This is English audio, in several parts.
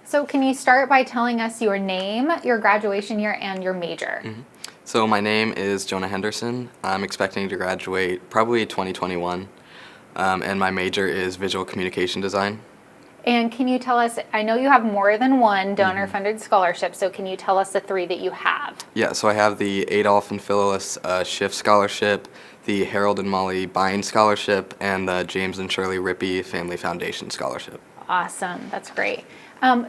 So can you start by telling us your name, your graduation year, and your major? So my name is Jonah Henderson. I'm expecting to graduate probably 2021, and my major is visual communication design. And can you tell us, I know you have more than one donor-funded scholarship, so can you tell us the three that you have? Yeah, so I have the Adolph and Phyllis Schiff Scholarship, the Harold and Molly Bine Scholarship, and the James and Shirley Rippey Family Foundation Scholarship. Awesome, that's great.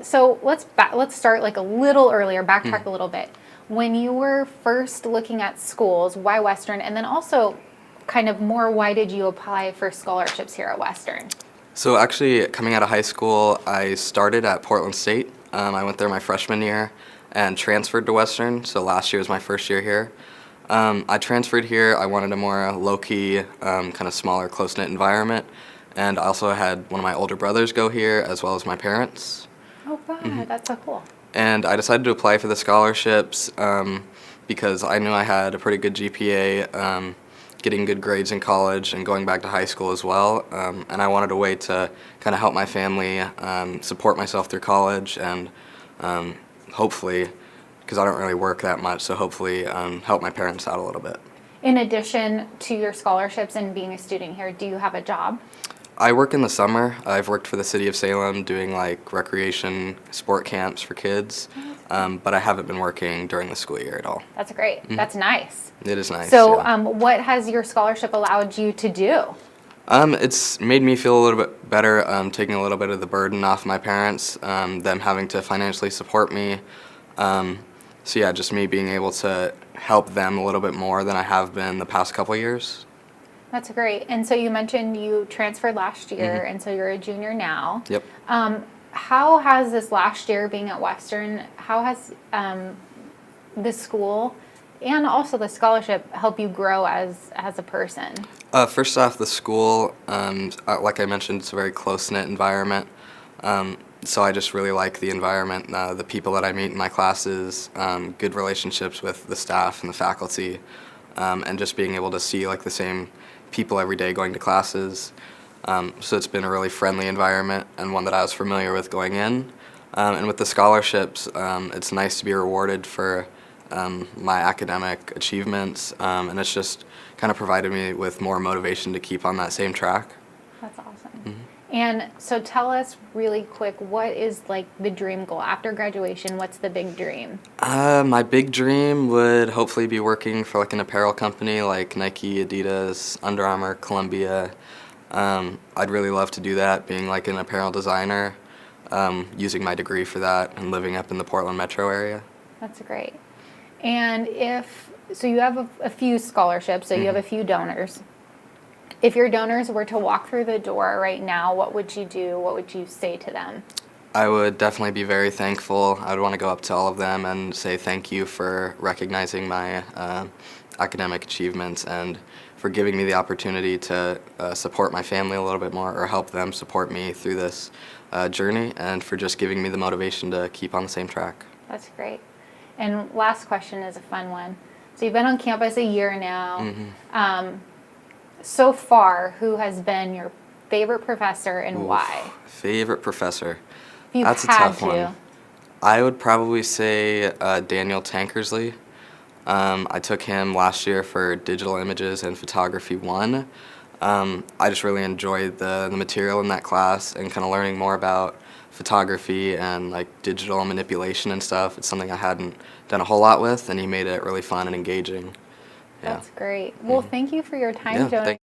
So let's start like a little earlier, backtrack a little bit. When you were first looking at schools, why Western? And then also kind of more, why did you apply for scholarships here at Western? So actually, coming out of high school, I started at Portland State. I went there my freshman year and transferred to Western, so last year was my first year here. I transferred here. I wanted a more low-key, kind of smaller, close-knit environment, and I also had one of my older brothers go here, as well as my parents. Oh, God, that's so cool. And I decided to apply for the scholarships because I knew I had a pretty good GPA, getting good grades in college and going back to high school as well. And I wanted a way to kind of help my family, support myself through college, and hopefully, because I don't really work that much, so hopefully help my parents out a little bit. In addition to your scholarships and being a student here, do you have a job? I work in the summer. I've worked for the city of Salem doing like recreation sport camps for kids, but I haven't been working during the school year at all. That's great. That's nice. It is nice. So yeah. what has your scholarship allowed you to do? It's made me feel a little bit better, taking a little bit of the burden off my parents, them having to financially support me. So yeah, just me being able to help them a little bit more than I have been the past couple years. That's great. And so you mentioned you transferred last year, and so you're a junior now. Yep. How has this last year being at Western, how has the school and also the scholarship help you grow as a person? First off, the school, like I mentioned, it's a very close-knit environment. So I just really like the environment, the people that I meet in my classes, good relationships with the staff and the faculty, and just being able to see like the same people every day going to classes. So it's been a really friendly environment and one that I was familiar with going in. And with the scholarships, it's nice to be rewarded for my academic achievements, and it's just kind of provided me with more motivation to keep on that same track. That's awesome. And so tell us really quick, what is like the dream goal after graduation? What's the big dream? My big dream would hopefully be working for like an apparel company like Nike, Adidas, Under Armour, Columbia. I'd really love to do that, being like an apparel designer, using my degree for that and living up in the Portland metro area. That's great. And so you have a few scholarships, so you have a few donors. If your donors were to walk through the door right now, what would you do? What would you say to them? I would definitely be very thankful. I would want to go up to all of them and say thank you for recognizing my academic achievements and for giving me the opportunity to support my family a little bit more or help them support me through this journey, and for just giving me the motivation to keep on the same track. That's great. And last question is a fun one. So you've been on campus a year now. So far, who has been your favorite professor and why? Favorite professor? If you That's a had tough to. one. I would probably say Daniel Tankersley. I took him last year for Digital Images and Photography 1. I just really enjoyed the material in that class and kind of learning more about photography and like digital manipulation and stuff. It's something I hadn't done a whole lot with, and he made it really fun and engaging. Yeah. That's great. Well, thank you for your time, Jonah.